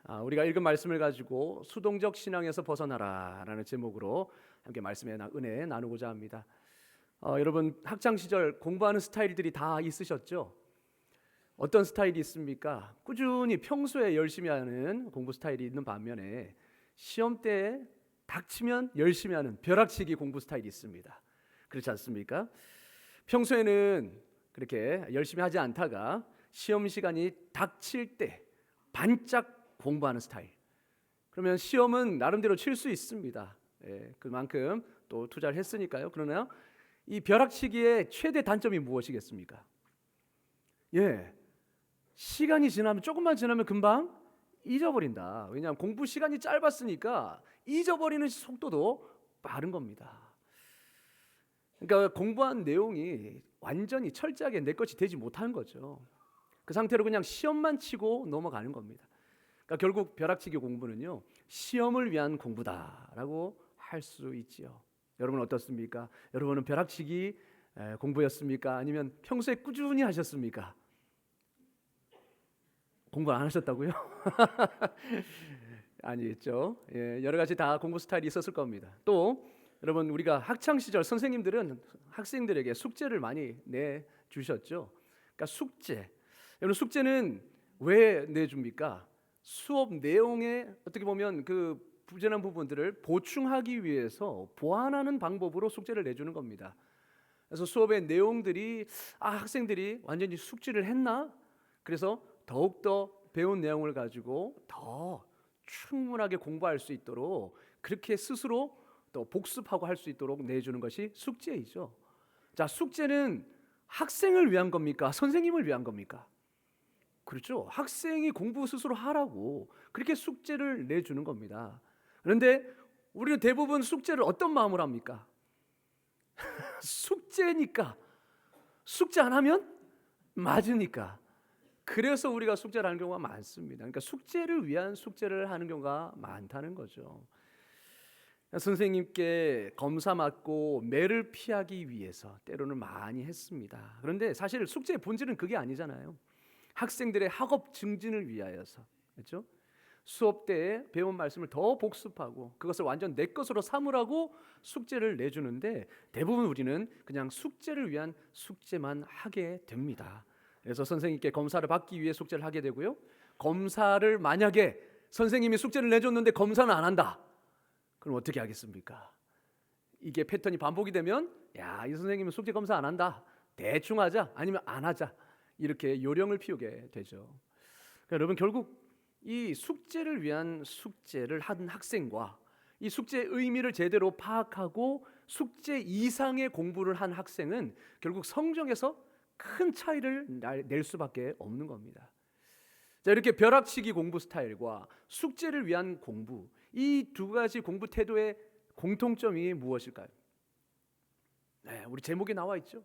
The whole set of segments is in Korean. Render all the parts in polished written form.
우리가 읽은 말씀을 가지고 수동적 신앙에서 벗어나라라는 제목으로 함께 말씀의 은혜 나누고자 합니다. 여러분 학창 시절 공부하는 스타일들이 다 있으셨죠? 어떤 스타일이 있습니까? 꾸준히 평소에 열심히 하는 공부 스타일이 있는 반면에 시험 때 닥치면 열심히 하는 벼락치기 공부 스타일이 있습니다. 그렇지 않습니까? 평소에는 그렇게 열심히 하지 않다가 시험 시간이 닥칠 때 반짝 공부하는 스타일. 그러면 시험은 나름대로 칠 수 있습니다. 그만큼 또 투자를 했으니까요. 그러나 이 벼락치기의 최대 단점이 무엇이겠습니까? 시간이 지나면 조금만 지나면 금방 잊어버린다. 왜냐하면 공부 시간이 짧았으니까 잊어버리는 속도도 빠른 겁니다. 그러니까 공부한 내용이 완전히 철저하게 내 것이 되지 못하는 거죠. 그 상태로 그냥 시험만 치고 넘어가는 겁니다. 그러니까 결국 벼락치기 공부는요, 시험을 위한 공부다라고 할 수 있지요. 여러분 어떻습니까? 여러분은 벼락치기 공부였습니까? 아니면 평소에 꾸준히 하셨습니까? 공부 안 하셨다고요? 아니겠죠. 여러 가지 다 공부 스타일이 있었을 겁니다. 또 여러분 우리가 학창 시절 선생님들은 학생들에게 숙제를 많이 내 주셨죠. 그러니까 숙제. 여러분 숙제는 왜 내줍니까? 수업 내용에 어떻게 보면 그 부재난 부분들을 보충하기 위해서 보완하는 방법으로 숙제를 내주는 겁니다. 그래서 수업의 내용들이 학생들이 완전히 숙지를 했나? 그래서 더욱더 배운 내용을 가지고 더 충분하게 공부할 수 있도록 그렇게 스스로 또 복습하고 할 수 있도록 내주는 것이 숙제이죠. 자, 숙제는 학생을 위한 겁니까? 선생님을 위한 겁니까? 그렇죠. 학생이 공부 스스로 하라고 그렇게 숙제를 내주는 겁니다. 그런데 우리는 대부분 숙제를 어떤 마음으로 합니까? 숙제니까. 숙제 안 하면 맞으니까. 그래서 우리가 숙제를 하는 경우가 많습니다. 그러니까 숙제를 위한 숙제를 하는 경우가 많다는 거죠. 선생님께 검사 맞고 매를 피하기 위해서 때로는 많이 했습니다. 그런데 사실 숙제의 본질은 그게 아니잖아요. 학생들의 학업 증진을 위하여서, 그렇죠? 수업 때에 배운 말씀을 더 복습하고 그것을 완전 내 것으로 삼으라고 숙제를 내주는데 대부분 우리는 그냥 숙제를 위한 숙제만 하게 됩니다. 그래서 선생님께 검사를 받기 위해 숙제를 하게 되고요. 검사를 만약에 선생님이 숙제를 내줬는데 검사는 안 한다. 그럼 어떻게 하겠습니까? 이게 패턴이 반복이 되면 이 선생님은 숙제 검사 안 한다. 대충 하자 아니면 안 하자. 이렇게 요령을 피우게 되죠. 그러니까 여러분 결국 이 숙제를 위한 숙제를 한 학생과 이 숙제의 의미를 제대로 파악하고 숙제 이상의 공부를 한 학생은 결국 성적에서 큰 차이를 낼 수밖에 없는 겁니다. 자, 이렇게 벼락치기 공부 스타일과 숙제를 위한 공부, 이 두 가지 공부 태도의 공통점이 무엇일까요? 우리 제목에 나와 있죠.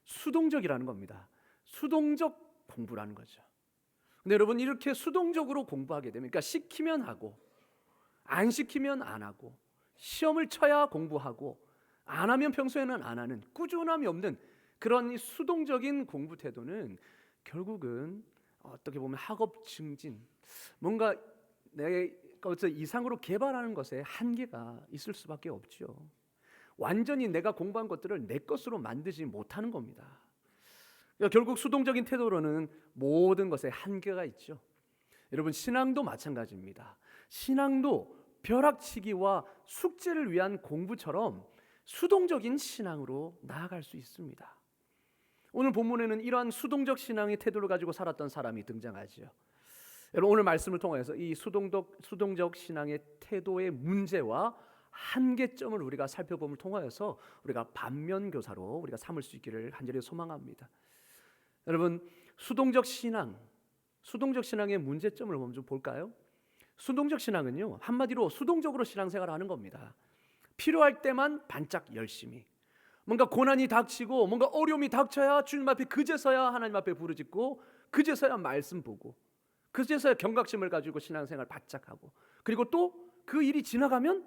수동적이라는 겁니다. 수동적 공부라는 거죠. 근데 여러분 이렇게 수동적으로 공부하게 되면, 그러니까 시키면 하고 안 시키면 안 하고 시험을 쳐야 공부하고 안 하면 평소에는 안 하는 꾸준함이 없는 그런 이 수동적인 공부 태도는 결국은 어떻게 보면 학업 증진, 뭔가 내 것을 이상으로 개발하는 것에 한계가 있을 수밖에 없죠. 완전히 내가 공부한 것들을 내 것으로 만들지 못하는 겁니다. 결국 수동적인 태도로는 모든 것에 한계가 있죠. 여러분 신앙도 마찬가지입니다. 신앙도 벼락치기와 숙제를 위한 공부처럼 수동적인 신앙으로 나아갈 수 있습니다. 오늘 본문에는 이러한 수동적 신앙의 태도를 가지고 살았던 사람이 등장하죠. 여러분 오늘 말씀을 통해서 이 수동적 신앙의 태도의 문제와 한계점을 우리가 살펴봄을 통하여서 우리가 반면교사로 우리가 삼을 수 있기를 간절히 소망합니다. 여러분 수동적 신앙의 문제점을 먼저 볼까요? 수동적 신앙은요 한마디로 수동적으로 신앙생활을 하는 겁니다. 필요할 때만 반짝 열심히, 뭔가 고난이 닥치고 뭔가 어려움이 닥쳐야 주님 앞에 그제서야 하나님 앞에 부르짖고 그제서야 말씀 보고 그제서야 경각심을 가지고 신앙생활 바짝 하고, 그리고 또 그 일이 지나가면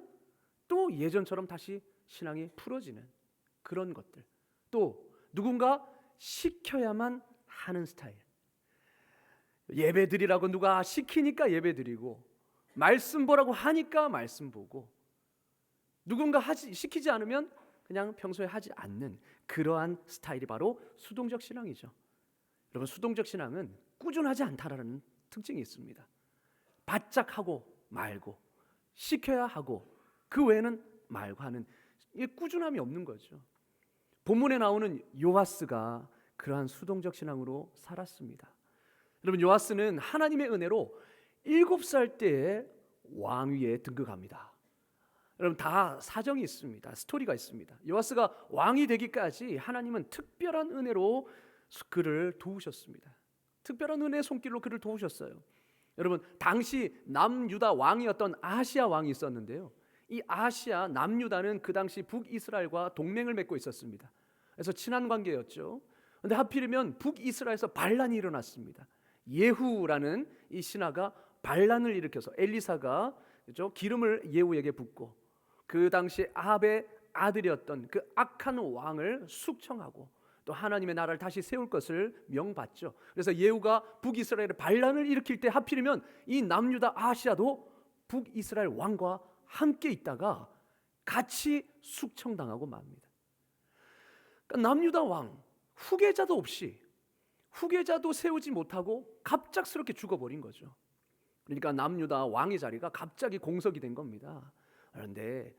또 예전처럼 다시 신앙이 풀어지는 그런 것들, 또 누군가 시켜야만 하는 스타일. 예배드리라고 누가 시키니까 예배드리고, 말씀 보라고 하니까 말씀 보고, 누군가 시키지 않으면 그냥 평소에 하지 않는 그러한 스타일이 바로 수동적 신앙이죠. 여러분, 수동적 신앙은 꾸준하지 않다라는 특징이 있습니다. 바짝 하고 말고, 시켜야 하고 그 외에는 말고 하는, 이게 꾸준함이 없는 거죠. 본문에 나오는 요아스가 그러한 수동적 신앙으로 살았습니다. 여러분, 요아스는 하나님의 은혜로 7살 때에 왕위에 등극합니다. 여러분, 다 사정이 있습니다. 스토리가 있습니다. 요아스가 왕이 되기까지 하나님은 특별한 은혜로 그를 도우셨습니다. 특별한 은혜의 손길로 그를 도우셨어요. 여러분, 당시 남유다 왕이었던 아하시아 왕이 있었는데요, 이 아하시아 남유다는 그 당시 북이스라엘과 동맹을 맺고 있었습니다. 그래서 친한 관계였죠. 그런데 하필이면 북이스라엘에서 반란이 일어났습니다. 예후라는 이 신하가 반란을 일으켜서 엘리사가, 그렇죠, 기름을 예후에게 붓고 그 당시 아합의 아들이었던 그 악한 왕을 숙청하고 또 하나님의 나라를 다시 세울 것을 명받죠. 그래서 예후가 북이스라엘에 반란을 일으킬 때 하필이면 이 남유다 아하시아도 북이스라엘 왕과 함께 있다가 같이 숙청당하고 맙니다. 그러니까 남유다 왕, 후계자도 없이, 후계자도 세우지 못하고 갑작스럽게 죽어버린 거죠. 그러니까 남유다 왕의 자리가 갑자기 공석이 된 겁니다. 그런데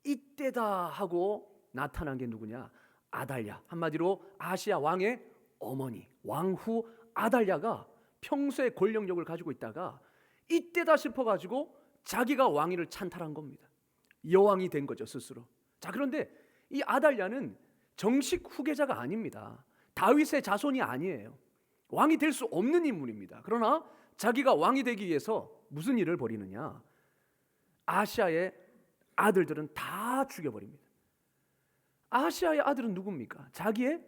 이때다 하고 나타난 게 누구냐? 아달랴, 한마디로 아시아 왕의 어머니, 왕후 아달랴가 평소에 권력력을 가지고 있다가 이때다 싶어가지고 자기가 왕위를 찬탈한 겁니다. 여왕이 된 거죠, 스스로. 자, 그런데 이 아달랴는 정식 후계자가 아닙니다. 다윗의 자손이 아니에요. 왕이 될 수 없는 인물입니다. 그러나 자기가 왕이 되기 위해서 무슨 일을 벌이느냐? 아시아의 아들들은 다 죽여버립니다. 아시아의 아들은 누굽니까? 자기의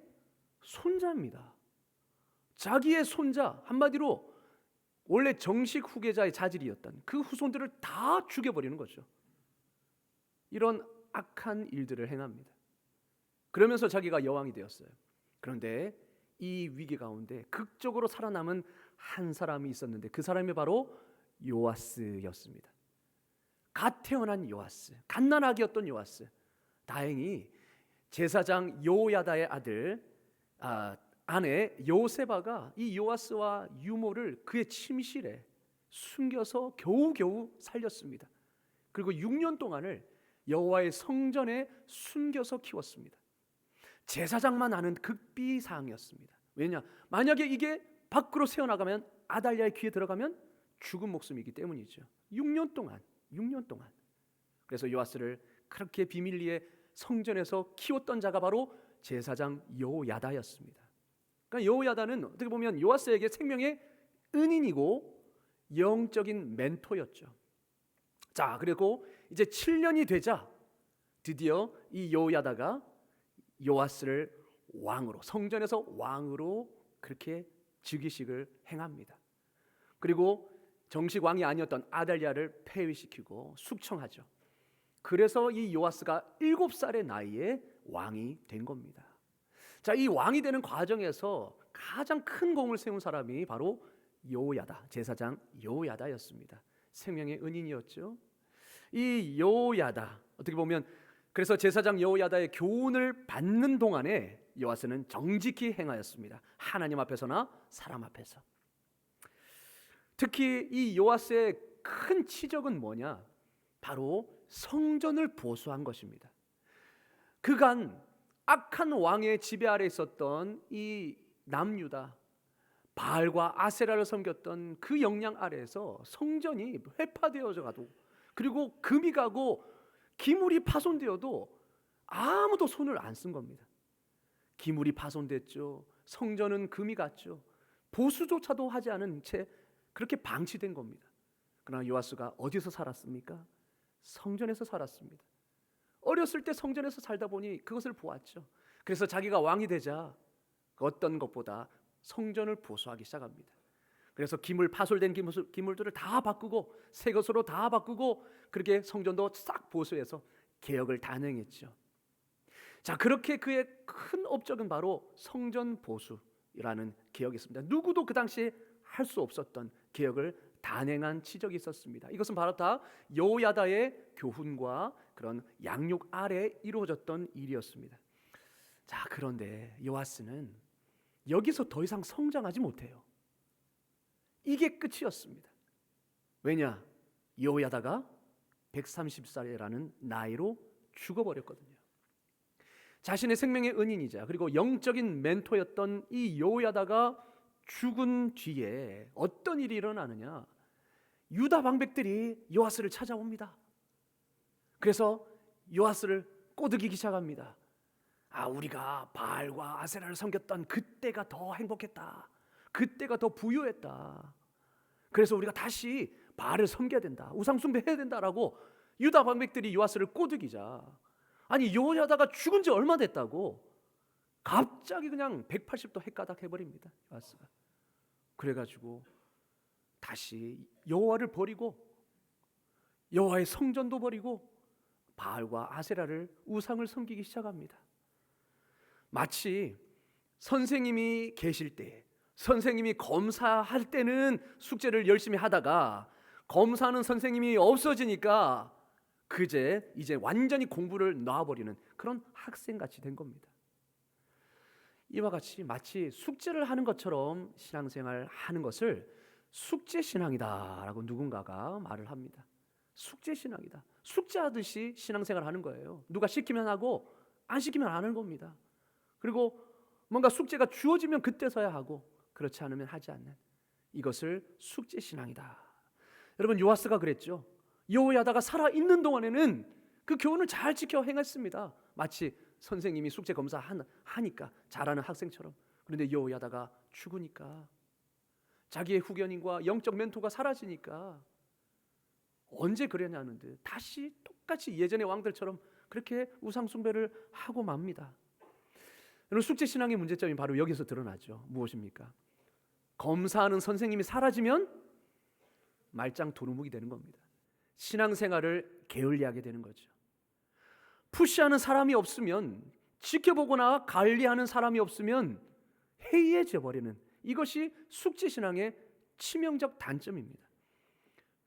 손자입니다. 자기의 손자, 한마디로 원래 정식 후계자의 자질이었던 그 후손들을 다 죽여버리는 거죠. 이런 악한 일들을 행합니다. 그러면서 자기가 여왕이 되었어요. 그런데 이 위기 가운데 극적으로 살아남은 한 사람이 있었는데 그 사람이 바로 요아스였습니다. 갓 태어난 요아스, 갓난아기였던 요아스. 다행히 제사장 여호야다의 아내 요세바가 이 요아스와 유모를 그의 침실에 숨겨서 겨우겨우 살렸습니다. 그리고 6년 동안을 여호와의 성전에 숨겨서 키웠습니다. 제사장만 아는 극비사항이었습니다. 왜냐? 만약에 이게 밖으로 새어나가면, 아달랴의 귀에 들어가면 죽은 목숨이기 때문이죠. 6년 동안. 그래서 요아스를 그렇게 비밀리에 성전에서 키웠던 자가 바로 제사장 여호야다였습니다. 그러니까 여호야다는 어떻게 보면 요아스에게 생명의 은인이고 영적인 멘토였죠. 자, 그리고 이제 7년이 되자 드디어 이 여호야다가 요아스를 왕으로, 성전에서 왕으로 그렇게 즉위식을 행합니다. 그리고 정식 왕이 아니었던 아달랴를 폐위시키고 숙청하죠. 그래서 이 요아스가 7살의 나이에 왕이 된 겁니다. 자, 이 왕이 되는 과정에서 가장 큰 공을 세운 사람이 바로 여호야다, 제사장 여호야다였습니다. 생명의 은인이었죠. 이 여호야다, 어떻게 보면 그래서 제사장 여호야다의 교훈을 받는 동안에 요아스는 정직히 행하였습니다. 하나님 앞에서나 사람 앞에서. 특히 이 요아스의 큰 치적은 뭐냐? 바로 성전을 보수한 것입니다. 그간 악한 왕의 지배 아래 있었던 이 남유다, 바알과 아세라를 섬겼던 그 영향 아래에서 성전이 회파되어져 가도, 그리고 금이 가고 기물이 파손되어도 아무도 손을 안 쓴 겁니다. 기물이 파손됐죠. 성전은 금이 갔죠. 보수조차도 하지 않은 채 그렇게 방치된 겁니다. 그러나 요아스가 어디서 살았습니까? 성전에서 살았습니다. 어렸을 때 성전에서 살다 보니 그것을 보았죠. 그래서 자기가 왕이 되자 어떤 것보다 성전을 보수하기 시작합니다. 그래서 파손된 기물들을 다 바꾸고 새 것으로 다 바꾸고 그렇게 성전도 싹 보수해서 개혁을 단행했죠. 자, 그렇게 그의 큰 업적은 바로 성전 보수라는 개혁이었습니다. 누구도 그 당시에 할 수 없었던 개혁을 단행한 지적이 있었습니다. 이것은 바로 다 여호야다의 교훈과 그런 양육 아래 이루어졌던 일이었습니다. 자, 그런데 요아스는 여기서 더 이상 성장하지 못해요. 이게 끝이었습니다. 왜냐? 여호야다가 130살이라는 나이로 죽어버렸거든요. 자신의 생명의 은인이자 그리고 영적인 멘토였던 이 여호야다가 죽은 뒤에 어떤 일이 일어나느냐? 유다 방백들이 요아스를 찾아옵니다. 그래서 요아스를 꼬드기기 시작합니다. 우리가 바알과 아세라를 섬겼던 그때가 더 행복했다. 그때가 더 부유했다. 그래서 우리가 다시 바알을 섬겨야 된다. 우상 숭배해야 된다라고 유다 방백들이 요아스를 꼬드기자, 아니 여호야다가 죽은 지 얼마 됐다고 갑자기 그냥 180도 헷가닥 해버립니다. 요아스가. 그래가지고 다시 여호와를 버리고 여호와의 성전도 버리고 바알과 아세라를 우상을 섬기기 시작합니다. 마치 선생님이 계실 때, 선생님이 검사할 때는 숙제를 열심히 하다가 검사하는 선생님이 없어지니까 이제 완전히 공부를 놔버리는 그런 학생같이 된 겁니다. 이와 같이 마치 숙제를 하는 것처럼 신앙생활 하는 것을 숙제신앙이다라고 누군가가 말을 합니다. 숙제신앙이다. 숙제하듯이 신앙생활 하는 거예요. 누가 시키면 하고 안 시키면 안 하는 겁니다. 그리고 뭔가 숙제가 주어지면 그때서야 하고 그렇지 않으면 하지 않는, 이것을 숙제신앙이다. 여러분, 요아스가 그랬죠. 여호야다가 살아있는 동안에는 그 교훈을 잘 지켜 행했습니다. 마치 선생님이 숙제 검사하니까 잘하는 학생처럼. 그런데 여호야다가 죽으니까, 자기의 후견인과 영적 멘토가 사라지니까 언제 그랬냐는 듯 다시 똑같이 예전의 왕들처럼 그렇게 우상숭배를 하고 맙니다. 여러분, 숙제신앙의 문제점이 바로 여기서 드러나죠. 무엇입니까? 검사하는 선생님이 사라지면 말짱 도루묵이 되는 겁니다. 신앙생활을 게을리하게 되는 거죠. 푸시하는 사람이 없으면, 지켜보거나 관리하는 사람이 없으면 해이해져 버리는, 이것이 숙제신앙의 치명적 단점입니다.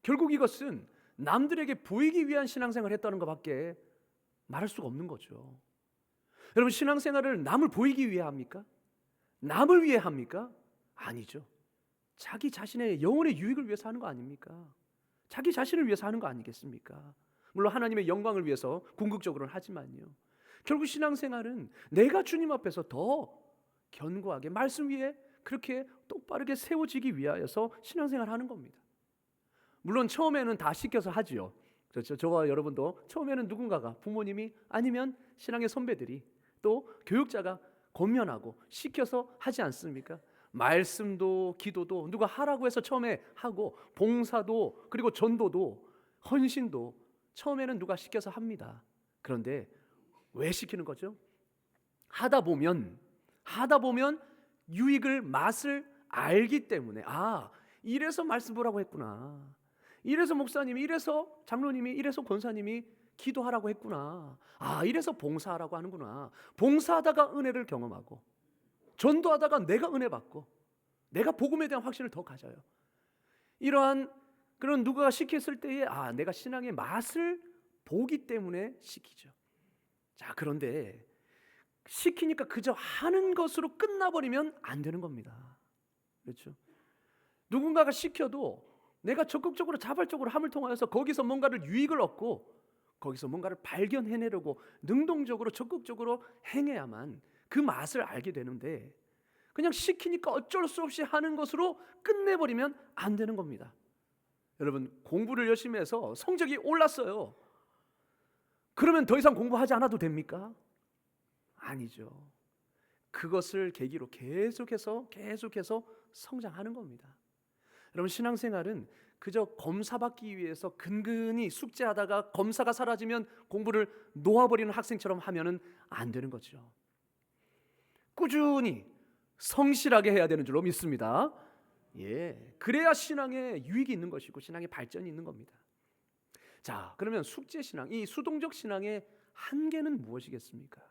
결국 이것은 남들에게 보이기 위한 신앙생활을 했다는 것밖에 말할 수가 없는 거죠. 여러분, 신앙생활을 남을 보이기 위해 합니까? 남을 위해 합니까? 아니죠. 자기 자신의 영혼의 유익을 위해서 하는 거 아닙니까? 자기 자신을 위해서 하는 거 아니겠습니까? 물론 하나님의 영광을 위해서 궁극적으로는 하지만요, 결국 신앙생활은 내가 주님 앞에서 더 견고하게 말씀 위에 그렇게 똑바르게 세워지기 위하여서 신앙생활을 하는 겁니다. 물론 처음에는 다 시켜서 하지요. 그렇죠. 저와 여러분도 처음에는 누군가가, 부모님이 아니면 신앙의 선배들이, 또 교육자가 권면하고 시켜서 하지 않습니까? 말씀도 기도도 누가 하라고 해서 처음에 하고, 봉사도 그리고 전도도 헌신도 처음에는 누가 시켜서 합니다. 그런데 왜 시키는 거죠? 하다 보면 유익을, 맛을 알기 때문에, 이래서 말씀 보라고 했구나, 이래서 목사님이, 이래서 장로님이, 이래서 권사님이 기도하라고 했구나, 이래서 봉사하라고 하는구나. 봉사하다가 은혜를 경험하고, 전도하다가 내가 은혜 받고, 내가 복음에 대한 확신을 더 가져요. 이러한 그런 누가 시켰을 때에 내가 신앙의 맛을 보기 때문에 시키죠. 자, 그런데 시키니까 그저 하는 것으로 끝나버리면 안 되는 겁니다. 그렇죠? 누군가가 시켜도 내가 적극적으로 자발적으로 함을 통하여서 거기서 뭔가를 유익을 얻고 거기서 뭔가를 발견해내려고 능동적으로 적극적으로 행해야만 그 맛을 알게 되는데, 그냥 시키니까 어쩔 수 없이 하는 것으로 끝내버리면 안 되는 겁니다. 여러분, 공부를 열심히 해서 성적이 올랐어요. 그러면 더 이상 공부하지 않아도 됩니까? 아니죠. 그것을 계기로 계속해서 성장하는 겁니다. 여러분, 신앙생활은 그저 검사받기 위해서 근근히 숙제하다가 검사가 사라지면 공부를 놓아버리는 학생처럼 하면은 안 되는 거죠. 꾸준히 성실하게 해야 되는 줄로 믿습니다. 그래야 신앙에 유익이 있는 것이고 신앙에 발전이 있는 겁니다. 자, 그러면 숙제신앙, 이 수동적 신앙의 한계는 무엇이겠습니까?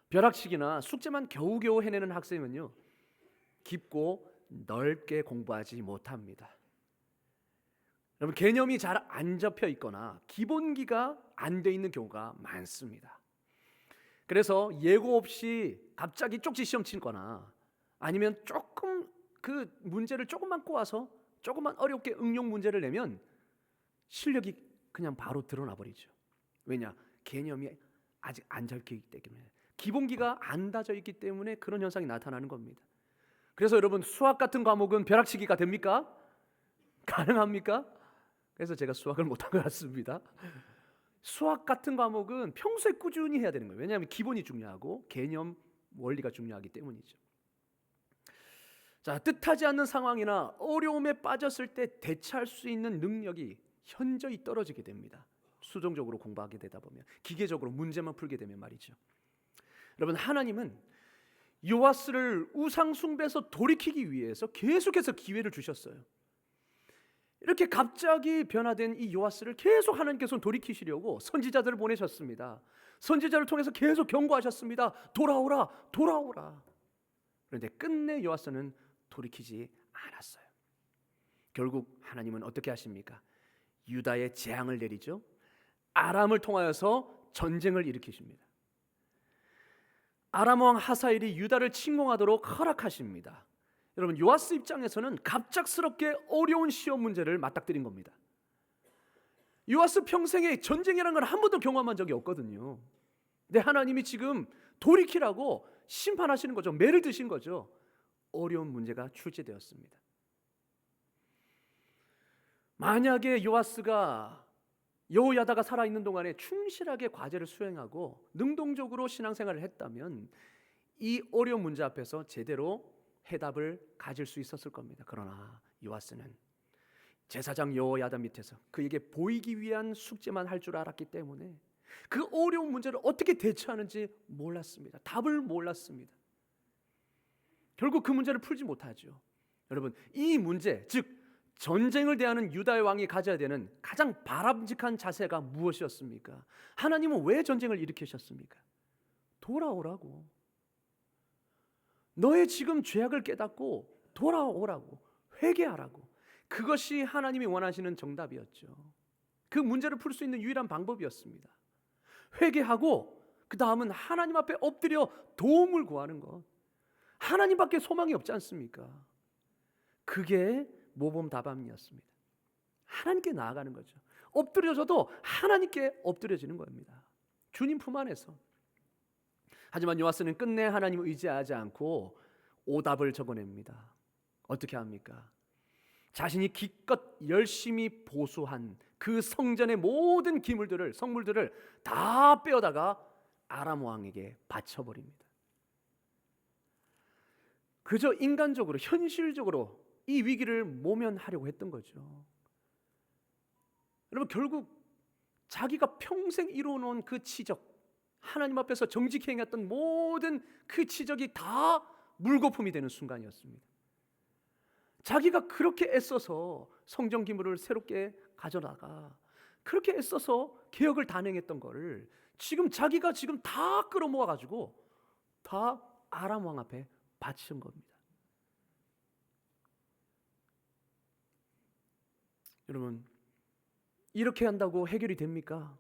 벼락치기나 숙제만 겨우겨우 해내는 학생은요, 깊고 넓게 공부하지 못합니다. 여러분, 개념이 잘 안 접혀 있거나 기본기가 안 돼 있는 경우가 많습니다. 그래서 예고 없이 갑자기 쪽지 시험 치거나 아니면 조금 그 문제를 조금만 꼬아서 조금만 어렵게 응용 문제를 내면 실력이 그냥 바로 드러나 버리죠. 왜냐? 개념이 아직 안 잡혀 있기 때문에, 기본기가 안 다져 있기 때문에 그런 현상이 나타나는 겁니다. 그래서 여러분, 수학 같은 과목은 벼락치기가 됩니까? 가능합니까? 그래서 제가 수학을 못한 것 같습니다. 수학 같은 과목은 평소에 꾸준히 해야 되는 거예요. 왜냐하면 기본이 중요하고 개념, 원리가 중요하기 때문이죠. 자, 뜻하지 않는 상황이나 어려움에 빠졌을 때 대처할 수 있는 능력이 현저히 떨어지게 됩니다. 수동적으로 공부하게 되다 보면, 기계적으로 문제만 풀게 되면 말이죠. 여러분, 하나님은 요아스를 우상 숭배에서 돌이키기 위해서 계속해서 기회를 주셨어요. 이렇게 갑자기 변화된 이 요아스를 계속 하나님께서 돌이키시려고 선지자들을 보내셨습니다. 선지자를 통해서 계속 경고하셨습니다. 돌아오라, 돌아오라. 그런데 끝내 요아스는 돌이키지 않았어요. 결국 하나님은 어떻게 하십니까? 유다에 재앙을 내리죠. 아람을 통하여서 전쟁을 일으키십니다. 아람 왕 하사엘이 유다를 침공하도록 허락하십니다. 여러분, 요아스 입장에서는 갑작스럽게 어려운 시험 문제를 맞닥뜨린 겁니다. 요아스 평생에 전쟁이라는 걸 한 번도 경험한 적이 없거든요. 근데 하나님이 지금 돌이키라고 심판하시는 거죠. 매를 드신 거죠. 어려운 문제가 출제되었습니다. 만약에 요아스가 여호야다가 살아있는 동안에 충실하게 과제를 수행하고 능동적으로 신앙생활을 했다면 이 어려운 문제 앞에서 제대로 해답을 가질 수 있었을 겁니다. 그러나 요아스는 제사장 여호야다 밑에서 그에게 보이기 위한 숙제만 할 줄 알았기 때문에 그 어려운 문제를 어떻게 대처하는지 몰랐습니다. 답을 몰랐습니다. 결국 그 문제를 풀지 못하죠. 여러분, 이 문제, 즉 전쟁을 대하는 유다의 왕이 가져야 되는 가장 바람직한 자세가 무엇이었습니까? 하나님은 왜 전쟁을 일으키셨습니까? 돌아오라고. 너의 지금 죄악을 깨닫고 돌아오라고, 회개하라고. 그것이 하나님이 원하시는 정답이었죠. 그 문제를 풀 수 있는 유일한 방법이었습니다. 회개하고 그 다음은 하나님 앞에 엎드려 도움을 구하는 것. 하나님밖에 소망이 없지 않습니까? 그게 모범답안이었습니다. 하나님께 나아가는 거죠. 엎드려져도 하나님께 엎드려지는 겁니다. 주님 품 안에서. 하지만 요아스는 끝내 하나님을 의지하지 않고 오답을 적어냅니다. 어떻게 합니까? 자신이 기껏 열심히 보수한 그 성전의 모든 기물들을, 성물들을 다 빼어다가 아람 왕에게 바쳐버립니다. 그저 인간적으로, 현실적으로 이 위기를 모면하려고 했던 거죠. 여러분, 결국 자기가 평생 이루어놓은 그 치적, 하나님 앞에서 정직히 행했던 모든 그 치적이 다 물거품이 되는 순간이었습니다. 자기가 그렇게 애써서 성전 기물을 새롭게 가져다가 그렇게 애써서 개혁을 단행했던 거를 자기가 다 끌어모아 가지고 다 아람 왕 앞에 바친 겁니다. 여러분, 이렇게 한다고 해결이 됩니까?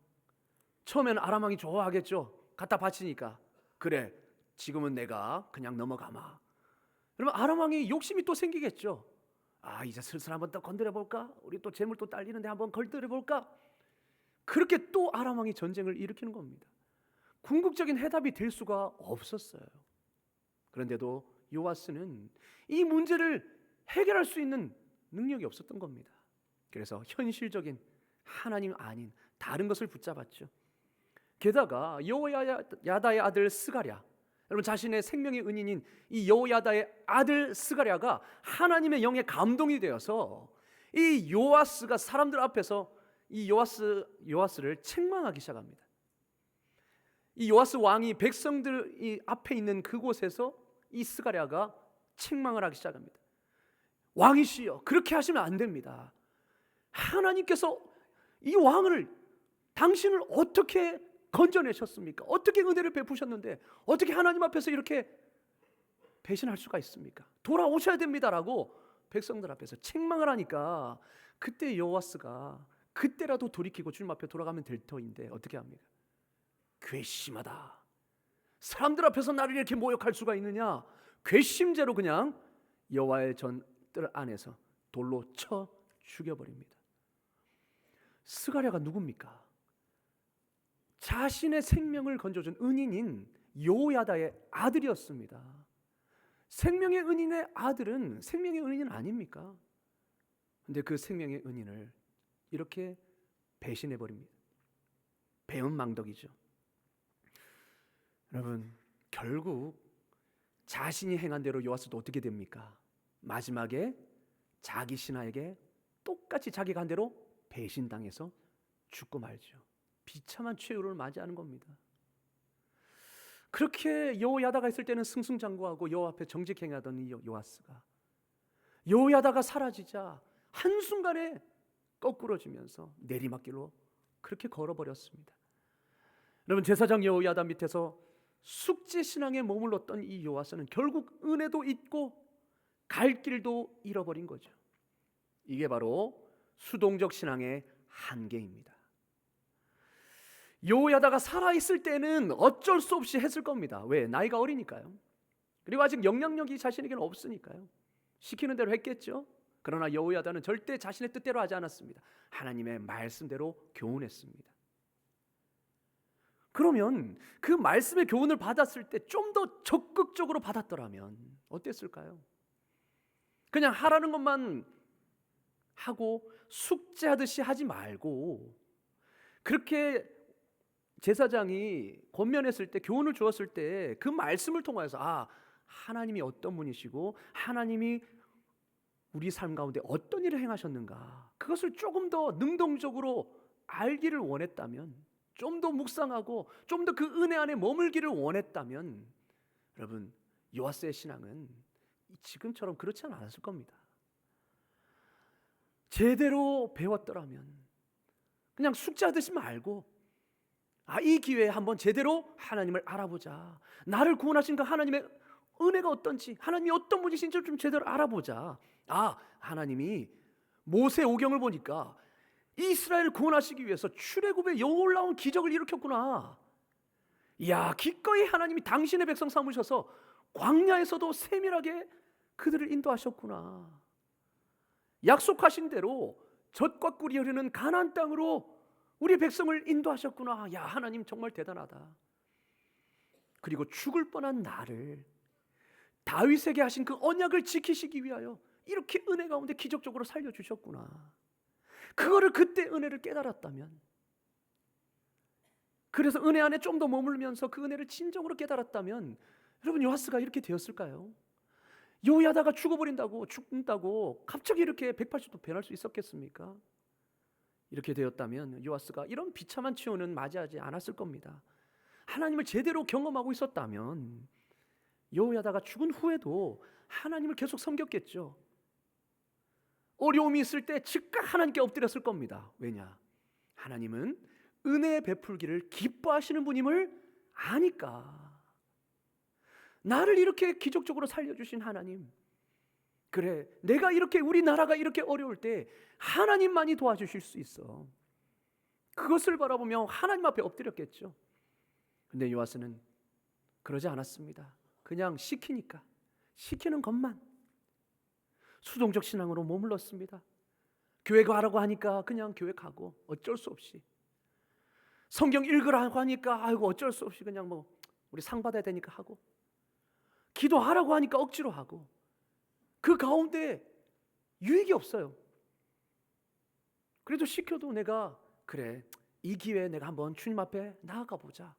처음에는 아람 왕이 좋아하겠죠. 갖다 바치니까. 그래, 지금은 내가 그냥 넘어가마. 여러분, 아람 왕이 욕심이 또 생기겠죠. 이제 슬슬 한번 또 건드려 볼까? 우리 또 재물 또 딸리는데 한번 건드려 볼까? 그렇게 또 아람 왕이 전쟁을 일으키는 겁니다. 궁극적인 해답이 될 수가 없었어요. 그런데도 요아스는 이 문제를 해결할 수 있는 능력이 없었던 겁니다. 그래서 현실적인 하나님 아닌 다른 것을 붙잡았죠. 게다가 여호야다의 아들 스가랴, 여러분, 자신의 생명의 은인인 이 여호야다의 아들 스가랴가 하나님의 영에 감동이 되어서 이 요아스가 사람들 앞에서 이 요아스를 책망하기 시작합니다. 이 요아스 왕이 백성들 이 앞에 있는 그곳에서 이 스가랴가 책망을 하기 시작합니다. 왕이시여, 그렇게 하시면 안 됩니다. 하나님께서 이 왕을, 당신을 어떻게 건져내셨습니까? 어떻게 은혜를 베푸셨는데 어떻게 하나님 앞에서 이렇게 배신할 수가 있습니까? 돌아오셔야 됩니다라고 백성들 앞에서 책망을 하니까 그때 여호와스가 그때라도 돌이키고 주님 앞에 돌아가면 될 터인데 어떻게 합니까? 괘씸하다. 사람들 앞에서 나를 이렇게 모욕할 수가 있느냐? 괘씸죄로 그냥 여호와의 전뜰 안에서 돌로 쳐 죽여버립니다. 스가랴가 누굽니까? 자신의 생명을 건져준 은인인 요야다의 아들이었습니다. 생명의 은인의 아들은 생명의 은인 아닙니까? 근데 그 생명의 은인을 이렇게 배신해버립니다. 배은망덕이죠. 여러분, 결국 자신이 행한 대로 요아스도 어떻게 됩니까? 마지막에 자기 신하에게 똑같이 자기가 한 대로 배신당해서 죽고 말죠. 비참한 최후를 맞이하는 겁니다. 그렇게 여호야다가 있을 때는 승승장구하고 여호와 앞에 정직히 행하던 이 요아스가 여호야다가 사라지자 한순간에 거꾸러지면서 내리막길로 그렇게 걸어버렸습니다. 여러분, 제사장 여호야다 밑에서 숙제신앙에 머물렀던 이 요아스는 결국 은혜도 잊고 갈 길도 잃어버린 거죠. 이게 바로 수동적 신앙의 한계입니다. 여호야다가 살아있을 때는 어쩔 수 없이 했을 겁니다. 왜? 나이가 어리니까요. 그리고 아직 영향력이 자신에게는 없으니까요. 시키는 대로 했겠죠. 그러나 여호야다는 절대 자신의 뜻대로 하지 않았습니다. 하나님의 말씀대로 교훈했습니다. 그러면 그 말씀의 교훈을 받았을 때 좀 더 적극적으로 받았더라면 어땠을까요? 그냥 하라는 것만 하고 숙제하듯이 하지 말고 그렇게 제사장이 권면했을 때, 교훈을 주었을 때 그 말씀을 통해서 하나님이 어떤 분이시고 하나님이 우리 삶 가운데 어떤 일을 행하셨는가, 그것을 조금 더 능동적으로 알기를 원했다면, 좀 더 묵상하고 좀 더 그 은혜 안에 머물기를 원했다면 여러분, 요아스의 신앙은 지금처럼 그렇지 않았을 겁니다. 제대로 배웠더라면 그냥 숙제하듯이 말고 이 기회에 한번 제대로 하나님을 알아보자. 나를 구원하신 그 하나님의 은혜가 어떤지, 하나님이 어떤 분이신지 좀 제대로 알아보자. 하나님이 모세 오경을 보니까 이스라엘을 구원하시기 위해서 출애굽에 놀라운 기적을 일으켰구나. 이야, 기꺼이 하나님이 당신의 백성 삼으셔서 광야에서도 세밀하게 그들을 인도하셨구나. 약속하신 대로 젖과 꿀이 흐르는 가나안 땅으로 우리 백성을 인도하셨구나. 야, 하나님 정말 대단하다. 그리고 죽을 뻔한 나를 다윗에게 하신 그 언약을 지키시기 위하여 이렇게 은혜 가운데 기적적으로 살려주셨구나. 그거를 그때 은혜를 깨달았다면, 그래서 은혜 안에 좀 더 머물면서 그 은혜를 진정으로 깨달았다면 여러분, 요아스가 이렇게 되었을까요? 요야다가 죽는다고 갑자기 이렇게 180도 변할 수 있었겠습니까? 이렇게 되었다면 요아스가 이런 비참한 치유는 맞이하지 않았을 겁니다. 하나님을 제대로 경험하고 있었다면 여호야다가 죽은 후에도 하나님을 계속 섬겼겠죠. 어려움이 있을 때 즉각 하나님께 엎드렸을 겁니다. 왜냐? 하나님은 은혜 베풀기를 기뻐하시는 분임을 아니까. 나를 이렇게 기적적으로 살려주신 하나님, 그래, 내가 이렇게, 우리나라가 이렇게 어려울 때 하나님만이 도와주실 수 있어. 그것을 바라보며 하나님 앞에 엎드렸겠죠. 근데 요아스는 그러지 않았습니다. 그냥 시키니까, 시키는 것만 수동적 신앙으로 머물렀습니다. 교회 가라고 하니까 그냥 교회 가고, 어쩔 수 없이 성경 읽으라고 하니까 어쩔 수 없이 그냥 우리 상 받아야 되니까 하고, 기도하라고 하니까 억지로 하고, 그 가운데 유익이 없어요. 그래도 시켜도 내가 그래, 이 기회에 내가 한번 주님 앞에 나아가 보자,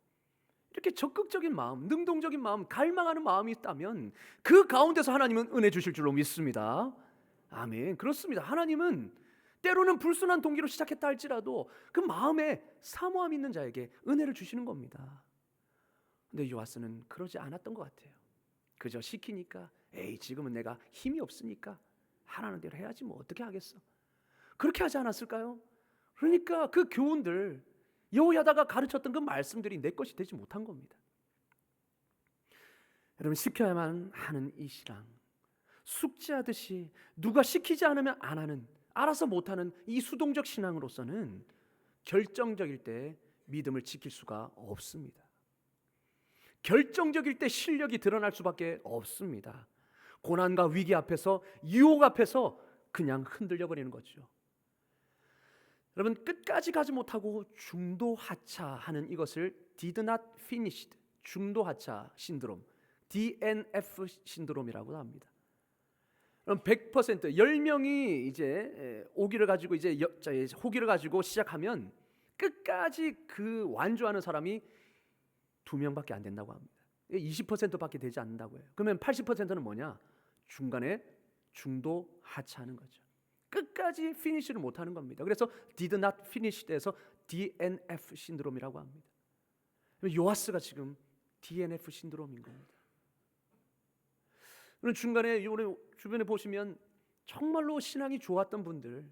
이렇게 적극적인 마음, 능동적인 마음, 갈망하는 마음이 있다면 그 가운데서 하나님은 은혜 주실 줄로 믿습니다. 아멘. 그렇습니다. 하나님은 때로는 불순한 동기로 시작했다 할지라도 그 마음에 사모함 있는 자에게 은혜를 주시는 겁니다. 근데 요아스는 그러지 않았던 것 같아요. 그저 시키니까, 지금은 내가 힘이 없으니까 하라는 대로 해야지 뭐 어떻게 하겠어, 그렇게 하지 않았을까요? 그러니까 그 교훈들, 여호야다가 가르쳤던 그 말씀들이 내 것이 되지 못한 겁니다. 여러분, 시켜야만 하는 이 신앙, 숙제하듯이 누가 시키지 않으면 안 하는, 알아서 못하는 이 수동적 신앙으로서는 결정적일 때 믿음을 지킬 수가 없습니다. 결정적일 때 실력이 드러날 수밖에 없습니다. 고난과 위기 앞에서, 유혹 앞에서 그냥 흔들려 버리는 거죠. 여러분, 끝까지 가지 못하고 중도하차하는 이것을 did not finished, 중도하차 신드롬, DNF 신드롬이라고 합니다. 그럼 100% 10명이 이제 오기를 가지고 호기를 가지고 시작하면 끝까지 그 완주하는 사람이 2명밖에 안 된다고 합니다. 20%밖에 되지 않는다고 해요. 그러면 80%는 뭐냐? 중간에 중도 하차하는 거죠. 끝까지 피니시를 못하는 겁니다. 그래서 did not finish에서 DNF 신드롬이라고 합니다. 요아스가 지금 DNF 신드롬인 겁니다. 그럼 중간에 주변에 보시면 정말로 신앙이 좋았던 분들,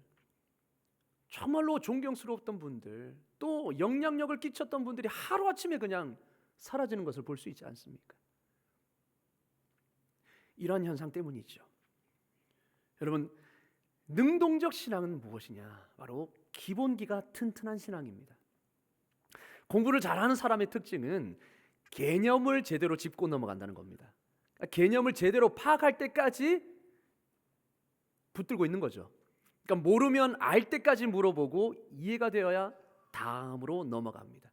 정말로 존경스러웠던 분들, 또 영향력을 끼쳤던 분들이 하루아침에 그냥 사라지는 것을 볼 수 있지 않습니까? 이러한 현상 때문이죠. 여러분, 능동적 신앙은 무엇이냐? 바로 기본기가 튼튼한 신앙입니다. 공부를 잘하는 사람의 특징은 개념을 제대로 짚고 넘어간다는 겁니다. 개념을 제대로 파악할 때까지 붙들고 있는 거죠. 그러니까 모르면 알 때까지 물어보고 이해가 되어야 다음으로 넘어갑니다.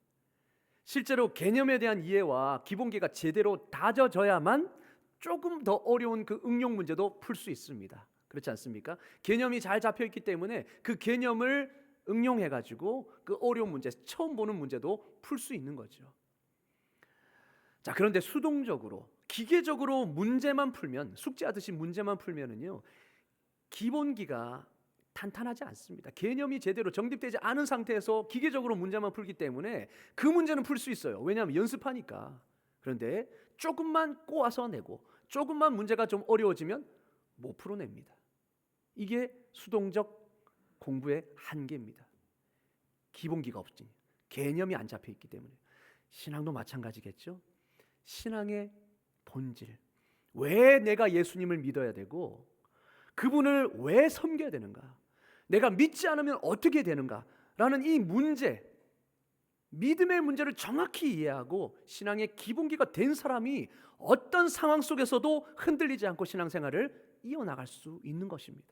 실제로 개념에 대한 이해와 기본기가 제대로 다져져야만 조금 더 어려운 그 응용 문제도 풀 수 있습니다. 그렇지 않습니까? 개념이 잘 잡혀 있기 때문에 그 개념을 응용해 가지고 그 어려운 문제, 처음 보는 문제도 풀 수 있는 거죠. 자, 그런데 수동적으로, 기계적으로 문제만 풀면, 숙제하듯이 문제만 풀면은요, 기본기가 탄탄하지 않습니다. 개념이 제대로 정립되지 않은 상태에서 기계적으로 문제만 풀기 때문에 그 문제는 풀 수 있어요. 왜냐하면 연습하니까. 그런데 조금만 꼬아서 내고 조금만 문제가 좀 어려워지면 못 풀어냅니다. 이게 수동적 공부의 한계입니다. 기본기가 없지, 개념이 안 잡혀 있기 때문에. 신앙도 마찬가지겠죠. 신앙의 본질, 왜 내가 예수님을 믿어야 되고 그분을 왜 섬겨야 되는가, 내가 믿지 않으면 어떻게 되는가 라는 이 문제, 믿음의 문제를 정확히 이해하고 신앙의 기본기가 된 사람이 어떤 상황 속에서도 흔들리지 않고 신앙생활을 이어나갈 수 있는 것입니다.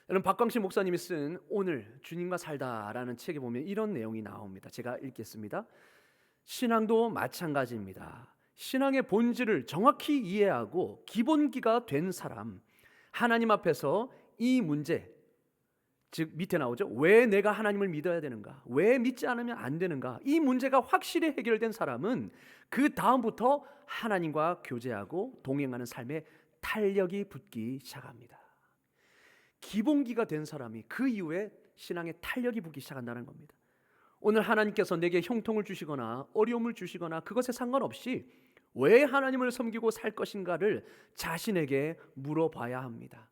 여러분, 박광식 목사님이 쓴 오늘 주님과 살다라는 책에 보면 이런 내용이 나옵니다. 제가 읽겠습니다. 신앙도 마찬가지입니다. 신앙의 본질을 정확히 이해하고 기본기가 된 사람, 하나님 앞에서 이 문제, 즉 밑에 나오죠. 왜 내가 하나님을 믿어야 되는가? 왜 믿지 않으면 안 되는가? 이 문제가 확실히 해결된 사람은 그 다음부터 하나님과 교제하고 동행하는 삶에 탄력이 붙기 시작합니다. 기본기가 된 사람이 그 이후에 신앙에 탄력이 붙기 시작한다는 겁니다. 오늘 하나님께서 내게 형통을 주시거나 어려움을 주시거나 그것에 상관없이 왜 하나님을 섬기고 살 것인가를 자신에게 물어봐야 합니다.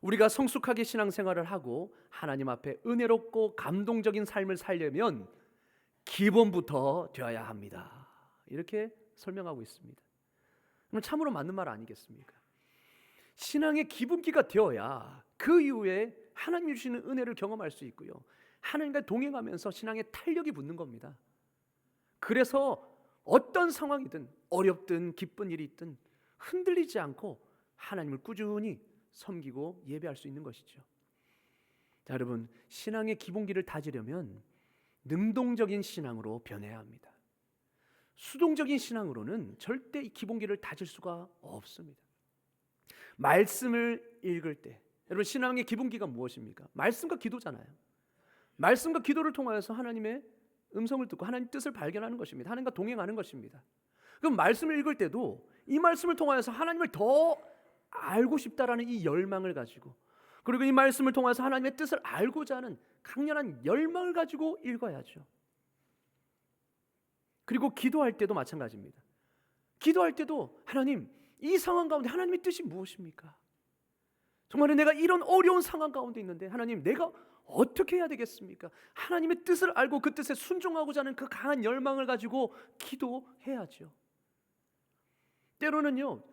우리가 성숙하게 신앙생활을 하고 하나님 앞에 은혜롭고 감동적인 삶을 살려면 기본부터 되어야 합니다. 이렇게 설명하고 있습니다. 그럼 참으로 맞는 말 아니겠습니까? 신앙의 기본기가 되어야 그 이후에 하나님이 주시는 은혜를 경험할 수 있고요, 하나님과 동행하면서 신앙에 탄력이 붙는 겁니다. 그래서 어떤 상황이든 어렵든 기쁜 일이 있든 흔들리지 않고 하나님을 꾸준히 섬기고 예배할 수 있는 것이죠. 자, 여러분, 신앙의 기본기를 다지려면 능동적인 신앙으로 변해야 합니다. 수동적인 신앙으로는 절대 이 기본기를 다질 수가 없습니다. 말씀을 읽을 때, 여러분, 신앙의 기본기가 무엇입니까? 말씀과 기도잖아요. 말씀과 기도를 통하여서 하나님의 음성을 듣고 하나님 뜻을 발견하는 것입니다. 하나님과 동행하는 것입니다. 그럼 말씀을 읽을 때도 이 말씀을 통하여서 하나님을 더 알고 싶다라는 이 열망을 가지고, 그리고 이 말씀을 통해서 하나님의 뜻을 알고자 하는 강렬한 열망을 가지고 읽어야죠. 그리고 기도할 때도 마찬가지입니다. 기도할 때도 하나님, 이 상황 가운데 하나님의 뜻이 무엇입니까? 정말 내가 이런 어려운 상황 가운데 있는데 하나님, 내가 어떻게 해야 되겠습니까? 하나님의 뜻을 알고 그 뜻에 순종하고자 하는 그 강한 열망을 가지고 기도해야죠. 때로는요,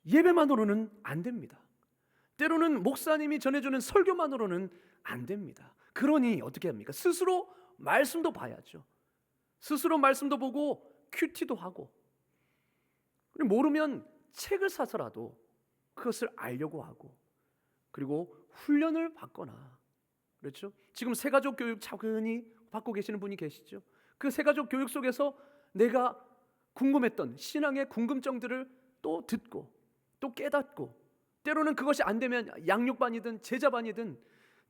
예배만으로는 안 됩니다. 때로는 목사님이 전해주는 설교만으로는 안 됩니다. 그러니 어떻게 합니까? 스스로 말씀도 봐야죠. 스스로 말씀도 보고 큐티도 하고, 그리고 모르면 책을 사서라도 그것을 알려고 하고, 그리고 훈련을 받거나, 그렇죠? 지금 새가족 교육 차근히 받고 계시는 분이 계시죠? 그 새가족 교육 속에서 내가 궁금했던 신앙의 궁금증들을 또 듣고 또 깨닫고, 때로는 그것이 안 되면 양육반이든 제자반이든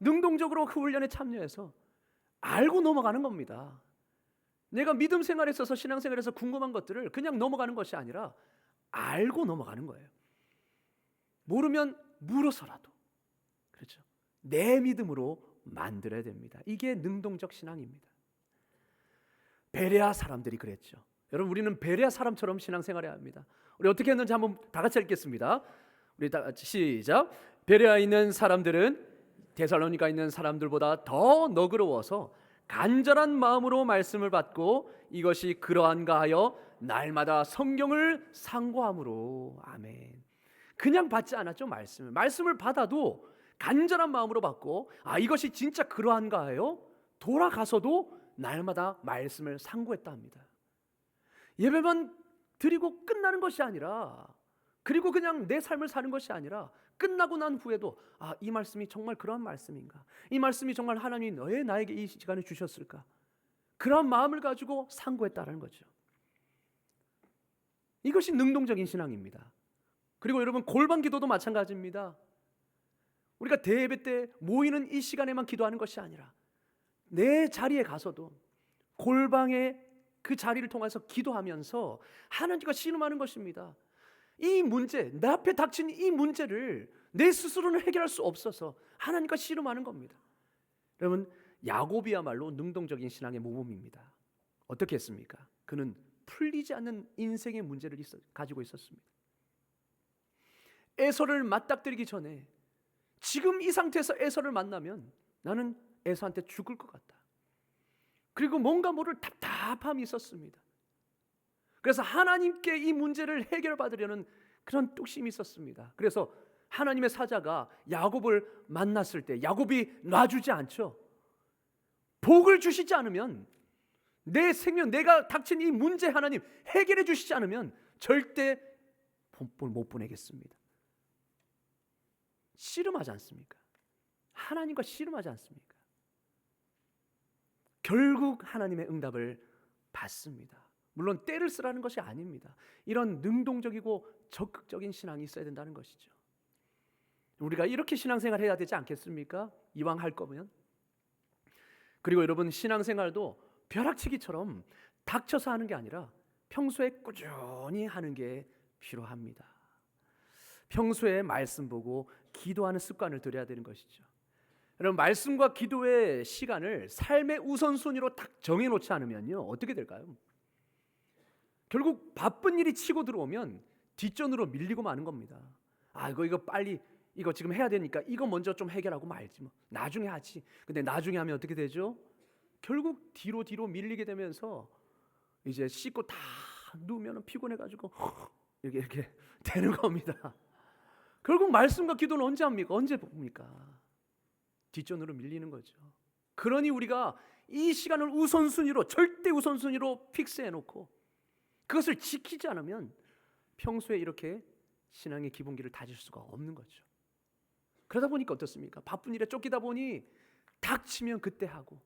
능동적으로 그 훈련에 참여해서 알고 넘어가는 겁니다. 내가 믿음 생활에 있어서 신앙생활에서 궁금한 것들을 그냥 넘어가는 것이 아니라 알고 넘어가는 거예요. 모르면 물어서라도, 그렇죠? 내 믿음으로 만들어야 됩니다. 이게 능동적 신앙입니다. 베레아 사람들이 그랬죠. 여러분, 우리는 베레아 사람처럼 신앙생활해야 합니다. 우리 어떻게 했는지 한번 다 같이 읽겠습니다. 우리 다 같이 시작. 베레아에 있는 사람들은 데살로니가에 있는 사람들보다 더 너그러워서 간절한 마음으로 말씀을 받고 이것이 그러한가 하여 날마다 성경을 상고함으로. 아멘. 그냥 받지 않았죠. 말씀을 받아도 간절한 마음으로 받고, 이것이 진짜 그러한가 하여 돌아가서도 날마다 말씀을 상고했다 합니다. 예배만 드리고 끝나는 것이 아니라, 그리고 그냥 내 삶을 사는 것이 아니라 끝나고 난 후에도 이 말씀이 정말 그러한 말씀인가? 이 말씀이 정말 하나님이 왜 나에게 이 시간을 주셨을까? 그러한 마음을 가지고 상고했다는 거죠. 이것이 능동적인 신앙입니다. 그리고 여러분, 골방 기도도 마찬가지입니다. 우리가 대예배 때 모이는 이 시간에만 기도하는 것이 아니라 내 자리에 가서도 골방의 그 자리를 통해서 기도하면서 하나님과 씨름하는 것입니다. 이 문제, 내 앞에 닥친 이 문제를 내 스스로는 해결할 수 없어서 하나님과 씨름하는 겁니다. 여러분, 야곱이야말로 능동적인 신앙의 모범입니다. 어떻게 했습니까? 그는 풀리지 않는 인생의 문제를 가지고 있었습니다. 에서를 맞닥뜨리기 전에, 지금 이 상태에서 에서를 만나면 나는 에서한테 죽을 것 같다. 그리고 뭔가 모를 답답함이 있었습니다. 그래서 하나님께 이 문제를 해결받으려는 그런 뚝심이 있었습니다. 그래서 하나님의 사자가 야곱을 만났을 때 야곱이 놔주지 않죠. 복을 주시지 않으면, 내 생명, 내가 닥친 이 문제 하나님 해결해 주시지 않으면 절대 복을 못 보내겠습니다. 씨름하지 않습니까? 하나님과 씨름하지 않습니까? 결국 하나님의 응답을 받습니다. 물론 때를 쓰라는 것이 아닙니다. 이런 능동적이고 적극적인 신앙이 있어야 된다는 것이죠. 우리가 이렇게 신앙생활 해야 되지 않겠습니까? 이왕 할 거면. 그리고 여러분, 신앙생활도 벼락치기처럼 닥쳐서 하는 게 아니라 평소에 꾸준히 하는 게 필요합니다. 평소에 말씀 보고 기도하는 습관을 들여야 되는 것이죠. 여러분, 말씀과 기도의 시간을 삶의 우선순위로 딱 정해놓지 않으면요, 어떻게 될까요? 결국 바쁜 일이 치고 들어오면 뒷전으로 밀리고 마는 겁니다. 이거 빨리, 이거 지금 해야 되니까 이거 먼저 좀 해결하고 말지, 뭐 나중에 하지. 근데 나중에 하면 어떻게 되죠? 결국 뒤로 밀리게 되면서 이제 씻고 다 누우면 피곤해가지고 이렇게 되는 겁니다. 결국 말씀과 기도는 언제 합니까? 언제 봅니까? 뒷전으로 밀리는 거죠. 그러니 우리가 이 시간을 우선순위로, 절대 우선순위로 픽스해 놓고 그것을 지키지 않으면 평소에 이렇게 신앙의 기본기를 다질 수가 없는 거죠. 그러다 보니까 어떻습니까? 바쁜 일에 쫓기다 보니 닥치면 그때 하고,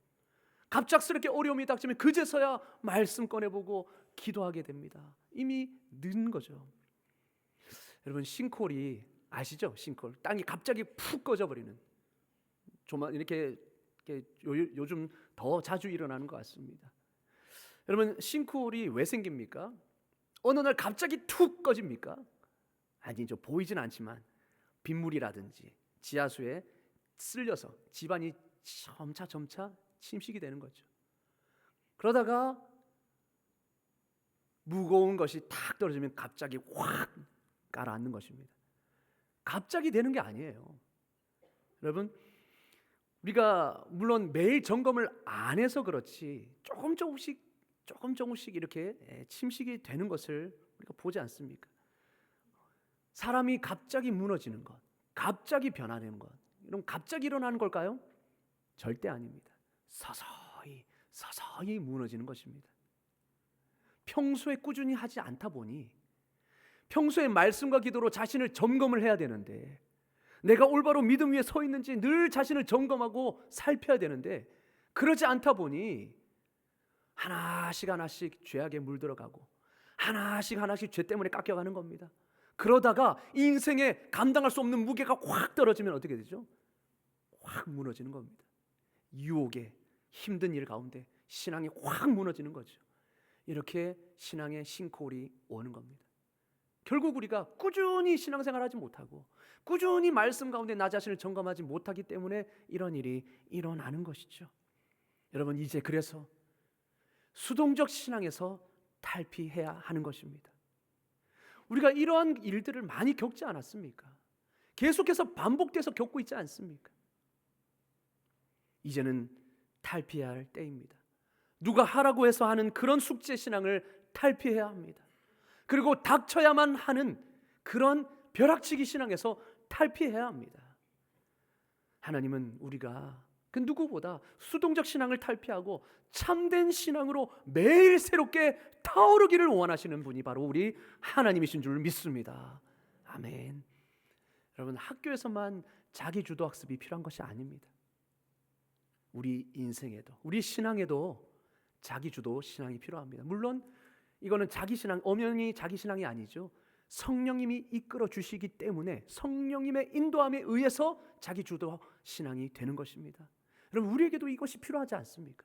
갑작스럽게 어려움이 닥치면 그제서야 말씀 꺼내보고 기도하게 됩니다. 이미 늦은 거죠. 여러분, 싱크홀이 아시죠? 싱크홀, 땅이 갑자기 푹 꺼져버리는, 이렇게 요즘 더 자주 일어나는 것 같습니다. 여러분, 싱크홀이 왜 생깁니까? 어느 날 갑자기 툭 꺼집니까? 아니죠. 보이진 않지만 빗물이라든지 지하수에 쓸려서 집안이 점차 침식이 되는 거죠. 그러다가 무거운 것이 탁 떨어지면 갑자기 확 가라앉는 것입니다. 갑자기 되는 게 아니에요. 여러분, 우리가 물론 매일 점검을 안 해서 그렇지 조금 조금씩 이렇게 침식이 되는 것을 우리가 보지 않습니까? 사람이 갑자기 무너지는 것, 갑자기 변화되는 것, 이런 갑자기 일어나는 걸까요? 절대 아닙니다. 서서히 무너지는 것입니다. 평소에 꾸준히 하지 않다 보니 평소에 말씀과 기도로 자신을 점검을 해야 되는데, 내가 올바로 믿음 위에 서 있는지 늘 자신을 점검하고 살펴야 되는데, 그러지 않다 보니 하나씩 죄악에 물들어가고 하나씩 죄 때문에 깎여가는 겁니다. 그러다가 이 인생에 감당할 수 없는 무게가 확 떨어지면 어떻게 되죠? 확 무너지는 겁니다. 유혹에, 힘든 일 가운데 신앙이 확 무너지는 거죠. 이렇게 신앙의 싱크홀이 오는 겁니다. 결국 우리가 꾸준히 신앙생활하지 못하고 꾸준히 말씀 가운데 나 자신을 점검하지 못하기 때문에 이런 일이 일어나는 것이죠. 여러분, 이제 그래서 수동적 신앙에서 탈피해야 하는 것입니다. 우리가 이러한 일들을 많이 겪지 않았습니까? 계속해서 반복돼서 겪고 있지 않습니까? 이제는 탈피해야 할 때입니다. 누가 하라고 해서 하는 그런 숙제 신앙을 탈피해야 합니다. 그리고 닥쳐야만 하는 그런 벼락치기 신앙에서 탈피해야 합니다. 하나님은 우리가 그 누구보다 수동적 신앙을 탈피하고 참된 신앙으로 매일 새롭게 타오르기를 원하시는 분이 바로 우리 하나님이신 줄 믿습니다. 아멘. 여러분, 학교에서만 자기 주도 학습이 필요한 것이 아닙니다. 우리 인생에도, 우리 신앙에도 자기 주도 신앙이 필요합니다. 물론 이거는 자기 신앙, 엄연히 자기 신앙이 아니죠. 성령님이 이끌어 주시기 때문에 성령님의 인도함에 의해서 자기 주도 신앙이 되는 것입니다. 여러분, 우리에게도 이것이 필요하지 않습니까?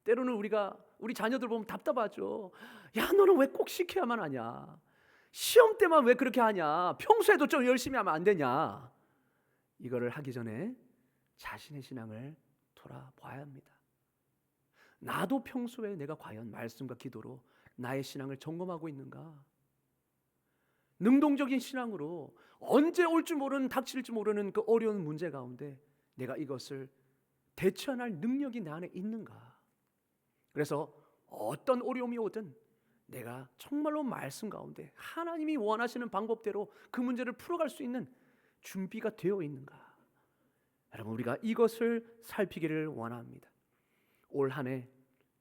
때로는 우리가 우리 자녀들 보면 답답하죠. 야, 너는 왜 꼭 시켜야만 하냐? 시험 때만 왜 그렇게 하냐? 평소에도 좀 열심히 하면 안 되냐? 이거를 하기 전에 자신의 신앙을 돌아봐야 합니다. 나도 평소에 내가 과연 말씀과 기도로 나의 신앙을 점검하고 있는가? 능동적인 신앙으로 언제 올지 모르는, 닥칠지 모르는 그 어려운 문제 가운데 내가 이것을 대처할 능력이 내 안에 있는가? 그래서 어떤 어려움이 오든 내가 정말로 말씀 가운데 하나님이 원하시는 방법대로 그 문제를 풀어갈 수 있는 준비가 되어 있는가? 여러분, 우리가 이것을 살피기를 원합니다. 올 한 해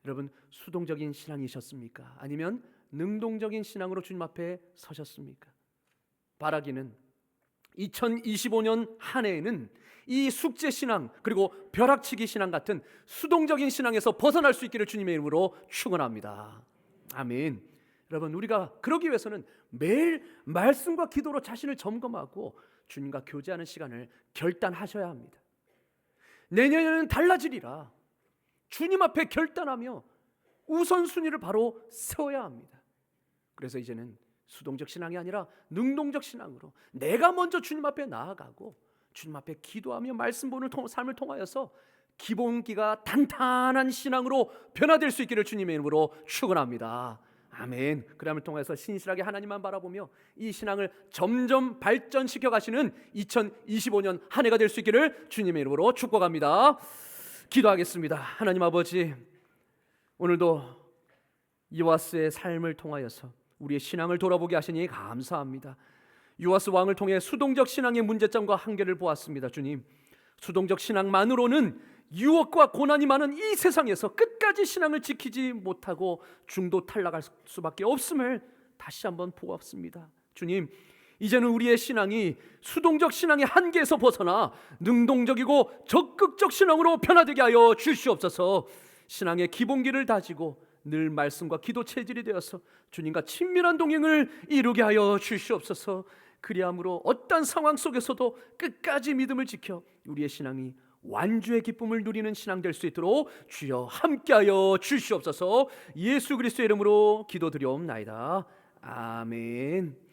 여러분, 수동적인 신앙이셨습니까? 아니면 능동적인 신앙으로 주님 앞에 서셨습니까? 바라기는 2025년 한 해에는 이 숙제 신앙 그리고 벼락치기 신앙 같은 수동적인 신앙에서 벗어날 수 있기를 주님의 이름으로 축원합니다. 아멘. 여러분, 우리가 그러기 위해서는 매일 말씀과 기도로 자신을 점검하고 주님과 교제하는 시간을 결단하셔야 합니다. 내년에는 달라지리라 주님 앞에 결단하며 우선순위를 바로 세워야 합니다. 그래서 이제는 수동적 신앙이 아니라 능동적 신앙으로 내가 먼저 주님 앞에 나아가고 주님 앞에 기도하며 말씀 보는 삶을 통하여서 기본기가 탄탄한 신앙으로 변화될 수 있기를 주님의 이름으로 축원합니다. 아멘. 그람을 통해서 신실하게 하나님만 바라보며 이 신앙을 점점 발전시켜 가시는 2025년 한 해가 될 수 있기를 주님의 이름으로 축복합니다. 기도하겠습니다. 하나님 아버지, 오늘도 요아스의 삶을 통하여서 우리의 신앙을 돌아보게 하시니 감사합니다. 요아스 왕을 통해 수동적 신앙의 문제점과 한계를 보았습니다. 주님, 수동적 신앙만으로는 유혹과 고난이 많은 이 세상에서 끝까지 신앙을 지키지 못하고 중도 탈락할 수밖에 없음을 다시 한번 보았습니다. 주님, 이제는 우리의 신앙이 수동적 신앙의 한계에서 벗어나 능동적이고 적극적 신앙으로 변화되게 하여 주시옵소서. 신앙의 기본기를 다지고 늘 말씀과 기도 체질이 되어서 주님과 친밀한 동행을 이루게 하여 주시옵소서. 그리함으로 어떤 상황 속에서도 끝까지 믿음을 지켜 우리의 신앙이 완주의 기쁨을 누리는 신앙 될 수 있도록 주여 함께하여 주시옵소서. 예수 그리스도의 이름으로 기도드리옵나이다. 아멘.